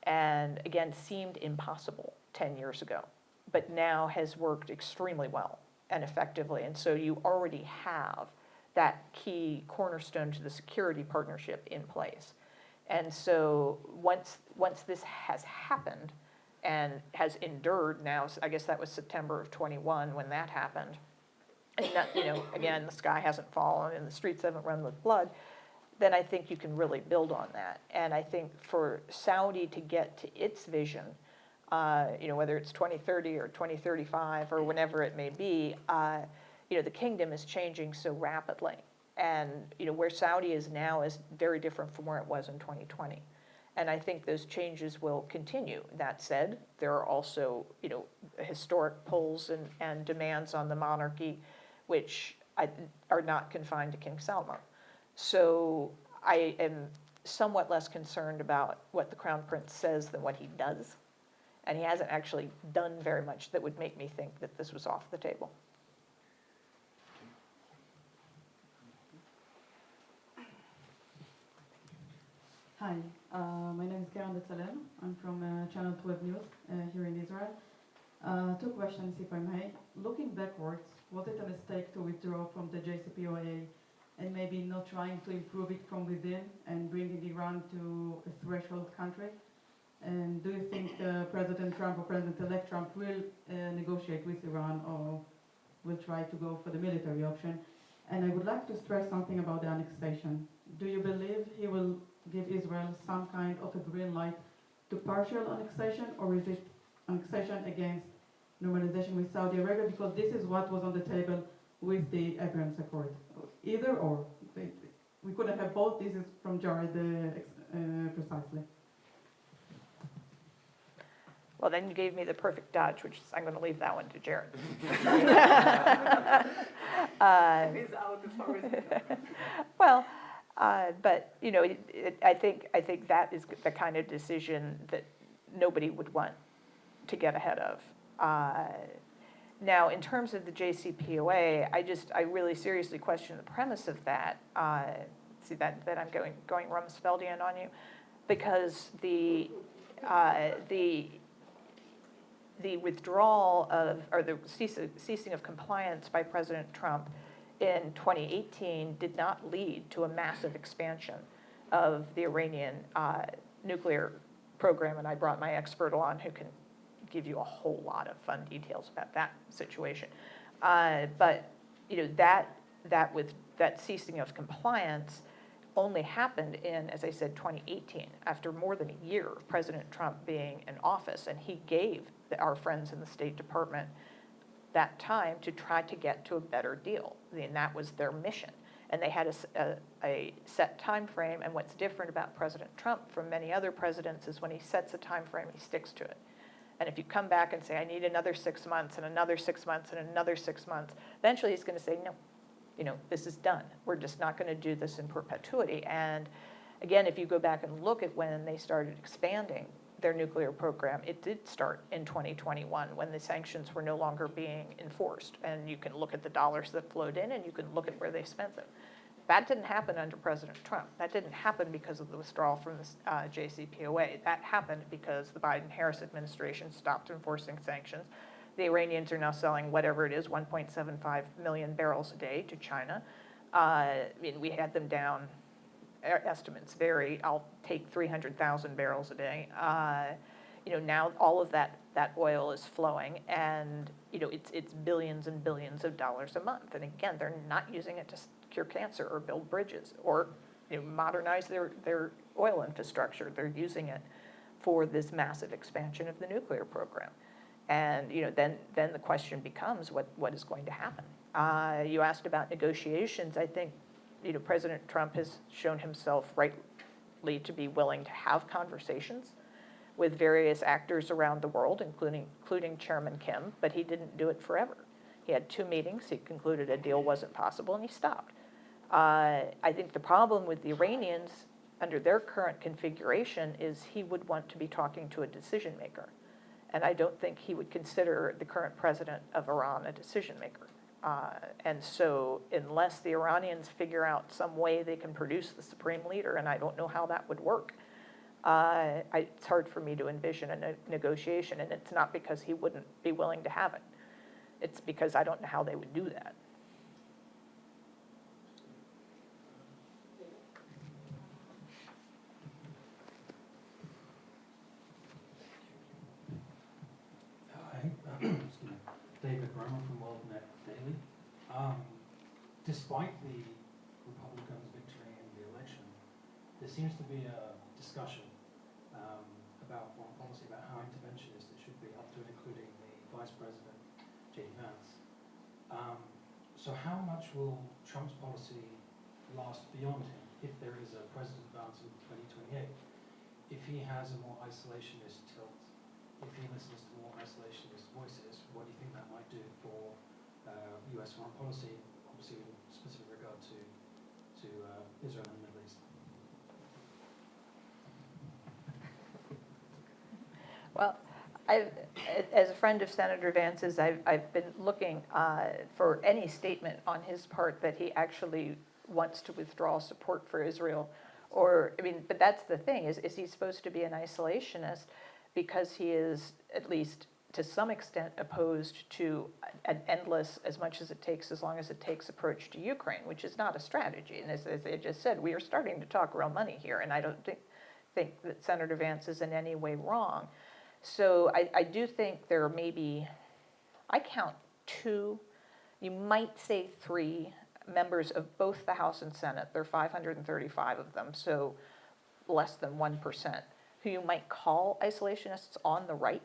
C: and again, seemed impossible 10 years ago, but now has worked extremely well and effectively. And so you already have that key cornerstone to the security partnership in place. And so once this has happened and has endured now, I guess that was September of 21 when that happened, and that, again, the sky hasn't fallen and the streets haven't run with blood, then I think you can really build on that. And I think for Saudi to get to its vision, whether it's 2030 or 2035 or whenever it may be, the kingdom is changing so rapidly. And where Saudi is now is very different from where it was in 2020. And I think those changes will continue. That said, there are also historic pulls and demands on the monarchy, which are not confined to King Salman. So I am somewhat less concerned about what the Crown Prince says than what he does. And he hasn't actually done very much that would make me think that this was off the table.
J: Hi, my name is Karen Detzalel. I'm from Channel 12 News here in Israel. Two questions, if I may. Looking backwards, was it a mistake to withdraw from the JCPOA and maybe not trying to improve it from within and bringing Iran to a threshold country? And do you think President Trump or President-elect Trump will negotiate with Iran or will try to go for the military option? And I would like to stress something about the annexation. Do you believe he will give Israel some kind of a green light to partial annexation, or is it annexation against normalization with Saudi Arabia? Because this is what was on the table with the Abraham Accord. Either or. We couldn't have both. This is from Jared precisely.
C: Well, then you gave me the perfect dodge, which is, I'm going to leave that one to Jared.
D: He's out as far as
C: Well, but, you know, I think that is the kind of decision that nobody would want to get ahead of. Now, in terms of the JCPOA, I really seriously question the premise of that. See that I'm going Rumsfeldian on you, because the withdrawal of, or the ceasing of compliance by President Trump in 2018 did not lead to a massive expansion of the Iranian nuclear program, and I brought my expert along who can give you a whole lot of fun details about that situation. But you know, that ceasing of compliance only happened in, as I said, 2018, after more than a year of President Trump being in office, and he gave our friends in the State Department that time to try to get to a better deal. And that was their mission. And they had a set time frame, and what's different about President Trump from many other presidents is when he sets a time frame, he sticks to it. And if you come back and say, I need another 6 months and another 6 months and another 6 months, eventually he's going to say, no, you know, this is done. We're just not going to do this in perpetuity. And again, if you go back and look at when they started expanding their nuclear program, it did start in 2021 when the sanctions were no longer being enforced. And you can look at the dollars that flowed in, and you can look at where they spent them. That didn't happen under President Trump. That didn't happen because of the withdrawal from the JCPOA. That happened because the Biden-Harris administration stopped enforcing sanctions. The Iranians are now selling whatever it is, 1.75 million barrels a day to China. I mean, we had them down, estimates vary, I'll take 300,000 barrels a day. You know, now all of that oil is flowing, and you know, it's billions and billions of dollars a month. And again, they're not using it to cure cancer or build bridges or, you know, modernize their oil infrastructure. They're using it for this massive expansion of the nuclear program. And you know, then the question becomes, what is going to happen? You asked about negotiations. I think, you know, President Trump has shown himself rightly to be willing to have conversations with various actors around the world, including Chairman Kim, but he didn't do it forever. He had 2 meetings, he concluded a deal wasn't possible, and he stopped. I think the problem with the Iranians under their current configuration is he would want to be talking to a decision maker. And I don't think he would consider the current president of Iran a decision maker. And so unless the Iranians figure out some way they can produce the supreme leader, and I don't know how that would work, it's hard for me to envision a negotiation. And it's not because he wouldn't be willing to have it. It's because I don't know how they would do that.
K: Hi, David Romer from WorldNet Daily. Despite the Republicans' victory in the election, there seems to be a discussion about foreign policy, about how interventionist it should be, up to and including the Vice President, J.D. Vance. So how much will Trump's policy last beyond him if there is a President Vance in 2028? If he has a more isolationist tilt, if he listens to more isolationist voices, what do you think that might do for U.S. foreign policy, obviously with specific regard to Israel and the Middle East?
C: Well, as a friend of Senator Vance's, I've been looking for any statement on his part that he actually wants to withdraw support for Israel Or, I mean, but that's the thing, is he supposed to be an isolationist because he is, at least to some extent, opposed to an endless, as much as it takes, as long as it takes approach to Ukraine, which is not a strategy. And as I just said, we are starting to talk real money here, and I don't think that Senator Vance is in any way wrong. So I do think there may be, I count 2, you might say 3 members of both the House and Senate, there are 535 of them, so less than 1%, who you might call isolationists on the right.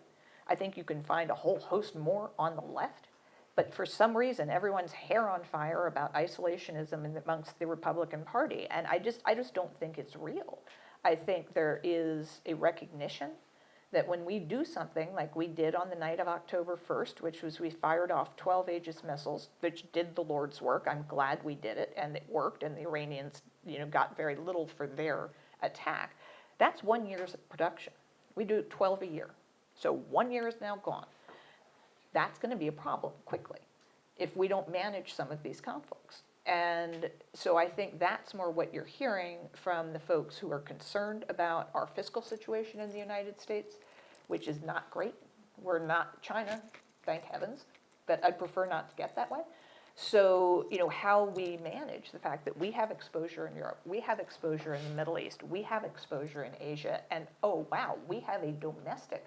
C: I think you can find a whole host more on the left, but for some reason, everyone's hair on fire about isolationism amongst the Republican Party, and I just don't think it's real. I think there is a recognition that when we do something like we did on the night of October 1st, which was we fired off 12 Aegis missiles, which did the Lord's work. I'm glad we did it, and it worked, and the Iranians, got very little for their attack. That's 1 year's production. We do 12 a year. So 1 year is now gone. That's going to be a problem quickly if we don't manage some of these conflicts. And so I think that's more what you're hearing from the folks who are concerned about our fiscal situation in the United States, which is not great. We're not China, thank heavens, but I'd prefer not to get that way. So, how we manage the fact that we have exposure in Europe, we have exposure in the Middle East, we have exposure in Asia, and oh wow, we have a domestic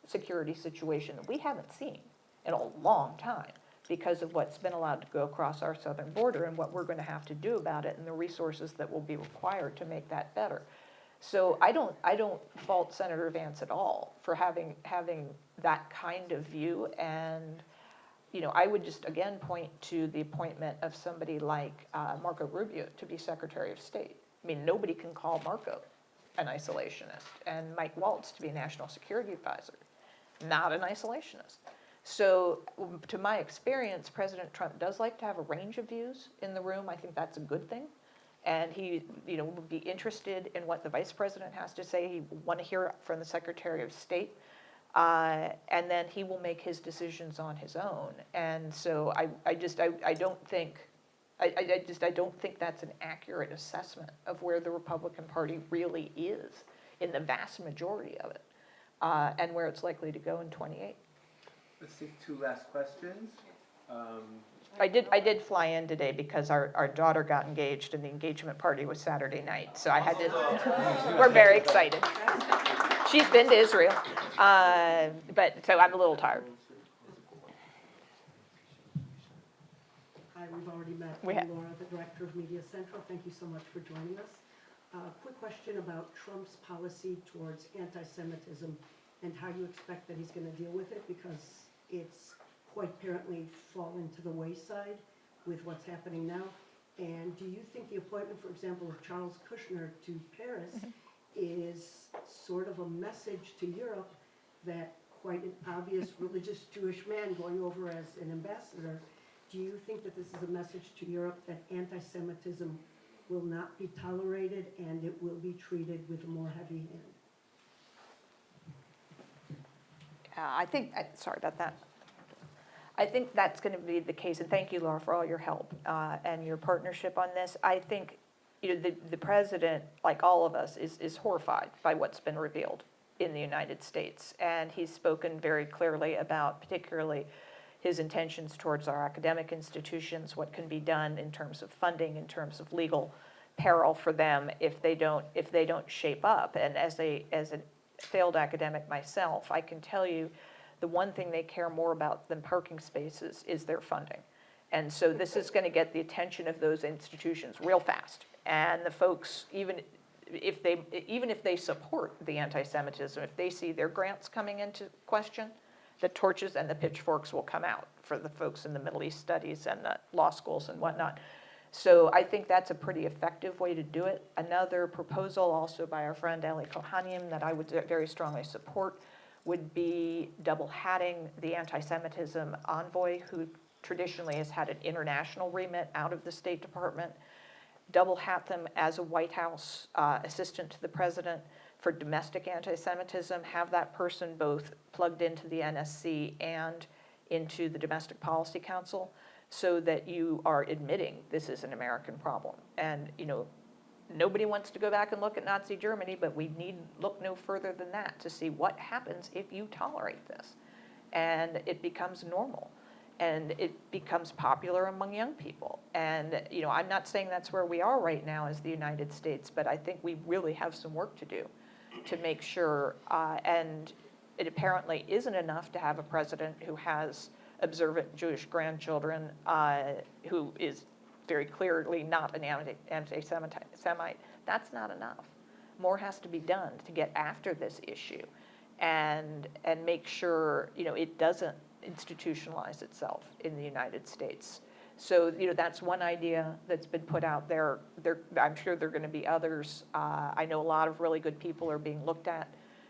C: security situation that we haven't seen in a long time, because of what's been allowed to go across our southern border and what we're going to have to do about it and the resources that will be required to make that better. So I don't fault Senator Vance at all for having that kind of view. And I would just again point to the appointment of somebody like Marco Rubio to be Secretary of State. I mean, nobody can call Marco an isolationist, and Mike Waltz to be National Security Advisor, not an isolationist. So to my experience, President Trump does like to have a range of views in the room. I think that's a good thing. And he would be interested in what the Vice President has to say. He would want to hear from the Secretary of State. And then he will make his decisions on his own. And so I don't think that's an accurate assessment of where the Republican Party really is in the vast majority of it, and where it's likely to go in 28.
A: Let's take 2 last questions.
C: I did fly in today because our daughter got engaged and the engagement party was Saturday night, so I had to, we're very excited. She's been to Israel, but so I'm a little tired.
L: Hi, we've already met.
C: We
L: I'm
C: have.
L: Laura, the Director of Media Central. Thank you so much for joining us. Quick question about Trump's policy towards anti-Semitism and how you expect that he's going to deal with it, because it's quite apparently fallen to the wayside with what's happening now. And do you think the appointment, for example, of Charles Kushner to Paris is sort of a message to Europe that quite an obvious religious Jewish man going over as an ambassador, do you think that this is a message to Europe that anti-Semitism will not be tolerated and it will be treated with a more heavy hand?
C: I think, sorry about that. I think that's going to be the case, and thank you, Laura, for all your help and your partnership on this. I think the president, like all of us, is horrified by what's been revealed in the United States, and he's spoken very clearly about particularly his intentions towards our academic institutions, what can be done in terms of funding, in terms of legal peril for them if they don't shape up. And as a failed academic myself, I can tell you the one thing they care more about than parking spaces is their funding. And so this is going to get the attention of those institutions real fast. And the folks, even if they support the anti-Semitism, if they see their grants coming into question, the torches and the pitchforks will come out for the folks in the Middle East studies and the law schools and whatnot. So I think that's a pretty effective way to do it. Another proposal also by our friend Ali Kohanian that I would very strongly support would be double hatting the anti-Semitism envoy, who traditionally has had an international remit out of the State Department. Double hat them as a White House assistant to the president for domestic anti-Semitism, have that person both plugged into the NSC and into the Domestic Policy Council, so that you are admitting this is an American problem. And nobody wants to go back and look at Nazi Germany, but we need look no further than that to see what happens if you tolerate this. And it becomes normal, and it becomes popular among young people. And, you know, I'm not saying that's where we are right now as the United States, but I think we really have some work to do to make sure, and it apparently isn't enough to have a president who has observant Jewish grandchildren, who is very clearly not an anti-Semite. That's not enough. More has to be done to get after this issue and make sure, you know, it doesn't institutionalize itself in the United States. So, you know, that's one idea that's been put out there. I'm sure there are going to be others. I know a lot of really good people are being looked at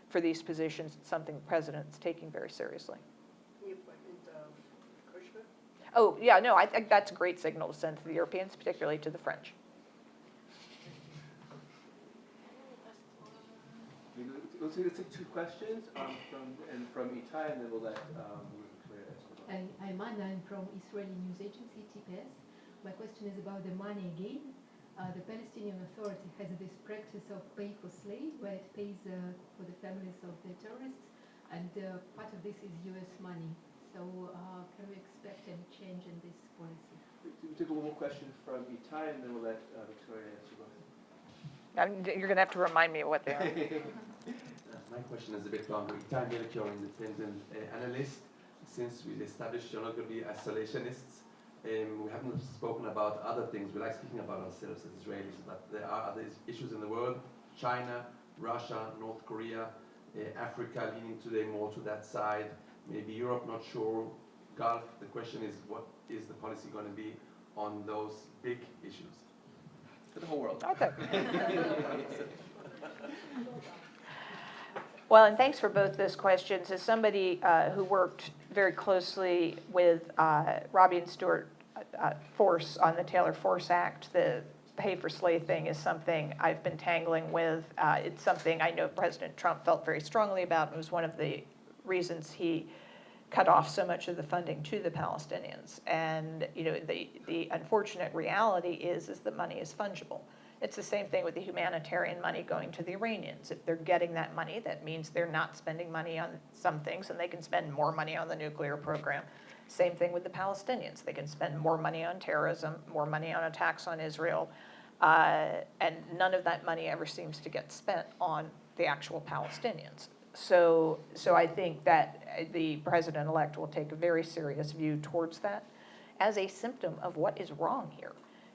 C: for these positions. It's something the president's taking very seriously.
L: The appointment of Kushner?
C: Oh, yeah, no, I think that's a great signal to send to the Europeans, particularly to the French.
A: Let's take two questions from Itai, and then we'll let Victoria answer.
M: I'm Anna, I'm from Israeli news agency, TPS. My question is about the money again. The Palestinian Authority has this practice of pay for slave, where it pays for the families of the terrorists, and part of this is US money. So can we expect any change in this policy?
A: We'll take one more question from Itai, and then we'll let Victoria answer both.
C: You're going to have to remind me of what they are.
N: My question is a bit longer. Itai Melchior, independent analyst. Since we established you're not going to be isolationists, we haven't spoken about other things. We like speaking about ourselves as Israelis, but there are other issues in the world. China, Russia, North Korea, Africa leaning today more to that side. Maybe Europe, not sure. Gulf, the question is, what is the policy going to be on those big issues?
A: For the whole world.
C: Okay. Well, and thanks for both those questions. As somebody who worked very closely with Robbie and Stuart Force on the Taylor Force Act, the pay for slave thing is something I've been tangling with. It's something I know President Trump felt very strongly about. It was one of the reasons he cut off so much of the funding to the Palestinians. And you know, the unfortunate reality is that money is fungible. It's the same thing with the humanitarian money going to the Iranians. If they're getting that money, that means they're not spending money on some things, and they can spend more money on the nuclear program. Same thing with the Palestinians. They can spend more money on terrorism, more money on attacks on Israel, and none of that money ever seems to get spent on the actual Palestinians. So I think that the president-elect will take a very serious view towards that as a symptom of what is wrong here.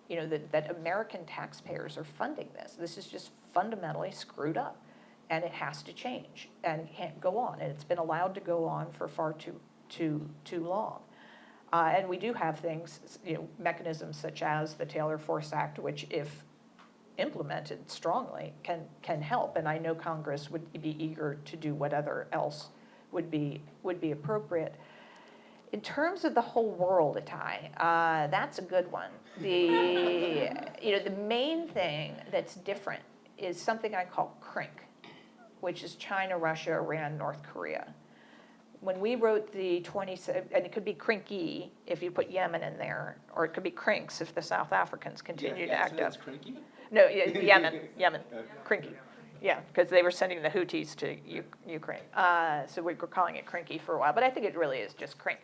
C: You know, that American taxpayers are funding this. This is just fundamentally screwed up, and it has to change, and it can't go on, and it's been allowed to go on for far too long. And we do have things, you know, mechanisms such as the Taylor Force Act, which, if implemented strongly, can help. And I know Congress would be eager to do whatever else would be appropriate. In terms of the whole world, Itai, that's a good one. The main thing that's different is something I call CRINC, which is China, Russia, Iran, North Korea. When we wrote the and it could be CRINC-y if you put Yemen in there, or it could be CRINCs if the South Africans continue to act up.
A: CRINC-y?
C: No, Yemen, CRINC-y. Yeah, because they were sending the Houthis to Ukraine. So we were calling it CRINC-y for a while, but I think it really is just CRINC.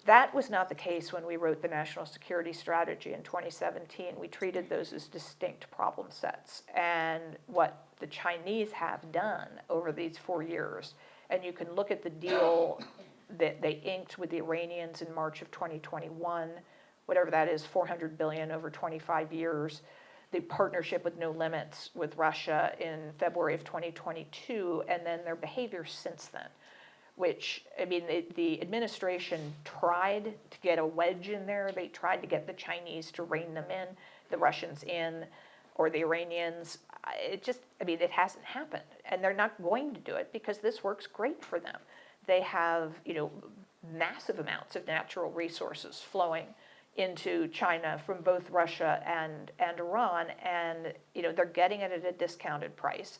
C: That was not the case when we wrote the National Security Strategy in 2017. We treated those as distinct problem sets. And what the Chinese have done over these 4 years, and you can look at the deal that they inked with the Iranians in March of 2021, whatever that is, $400 billion over 25 years, the partnership with no limits with Russia in February of 2022, and then their behavior since then. Which, I mean, the administration tried to get a wedge in there. They tried to get the Chinese to rein them in, the Russians in, or the Iranians. It hasn't happened. And they're not going to do it because this works great for them. They have, you know, massive amounts of natural resources flowing into China from both Russia and Iran. And, you know, they're getting it at a discounted price.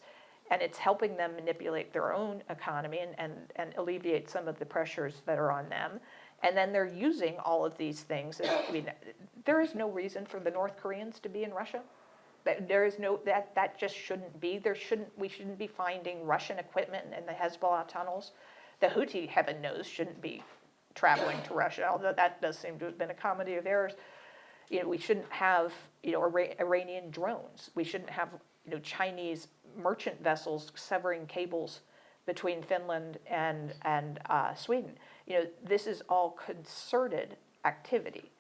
C: And it's helping them manipulate their own economy and alleviate some of the pressures that are on them. And then they're using all of these things. I mean, there is no reason for the North Koreans to be in Russia. There is no, that just shouldn't be. We shouldn't be finding Russian equipment in the Hezbollah tunnels. The Houthi, heaven knows, shouldn't be traveling to Russia, although that does seem to have been a comedy of errors. We shouldn't have, Iranian drones. We shouldn't have, Chinese merchant vessels severing cables between Finland and Sweden. This is all concerted activity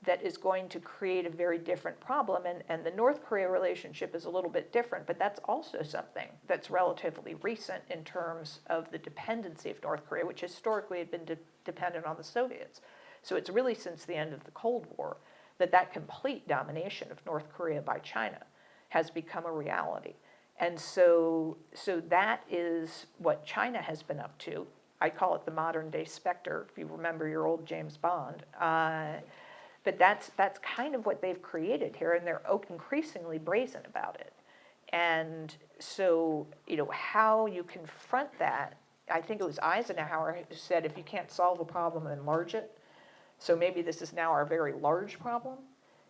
C: that is going to create a very different problem. And the North Korea relationship is a little bit different, but that's also something that's relatively recent in terms of the dependency of North Korea, which historically had been dependent on the Soviets. So it's really since the end of the Cold War that complete domination of North Korea by China has become a reality. And so that is what China has been up to. I call it the modern day specter, if you remember your old James Bond. But that's kind of what they've created here, and they're increasingly brazen about it. And so, how you confront that, I think it was Eisenhower who said, if you can't solve a problem, enlarge it. So maybe this is now our very large problem,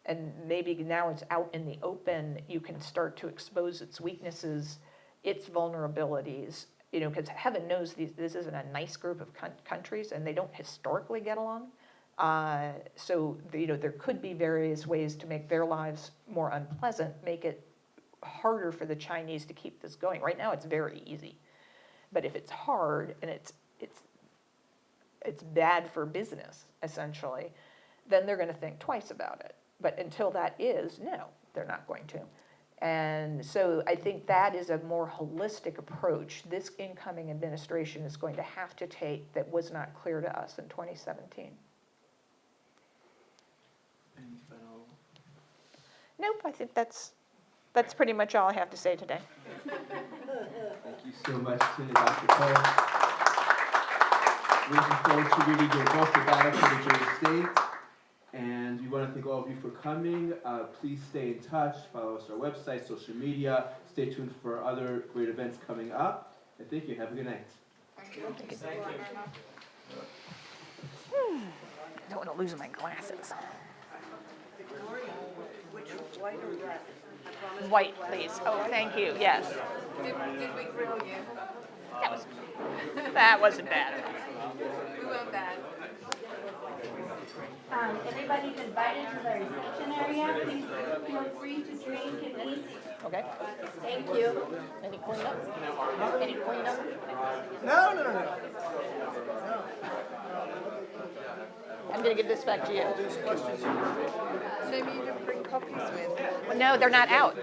C: and maybe now it's out in the open, you can start to expose its weaknesses, its vulnerabilities, because heaven knows this isn't a nice group of countries, and they don't historically get along. So there could be various ways to make their lives more unpleasant, make it harder for the Chinese to keep this going. Right now it's very easy, but if it's hard and it's bad for business, essentially, then they're going to think twice about it. But until that is, no, they're not going to. And so I think that is a more holistic approach this incoming administration is going to have to take that was not clear to us in 2017.
A: Any final?
C: Nope, I think that's pretty much all I have to say today.
A: Thank you so much to Dr. Cole. We're looking forward to reading your book, The Battle for the Jewish State. And we want to thank all of you for coming. Please stay in touch, follow us on our website, social media. Stay tuned for other great events coming up. And thank you. Have a good night.
C: Thank you. Don't want to lose my glasses.
L: Which, white or red?
C: White, please. Oh, thank you. Yes.
D: Did we grill you?
C: That wasn't bad.
D: We weren't bad.
O: Everybody's invited to the reception area. Please feel free to drink and eat.
C: Okay.
O: Thank you.
C: Any cleanup? Any cleanup?
L: No.
C: I'm going to give this back to you.
D: Maybe you didn't bring copies with.
C: No, they're not out.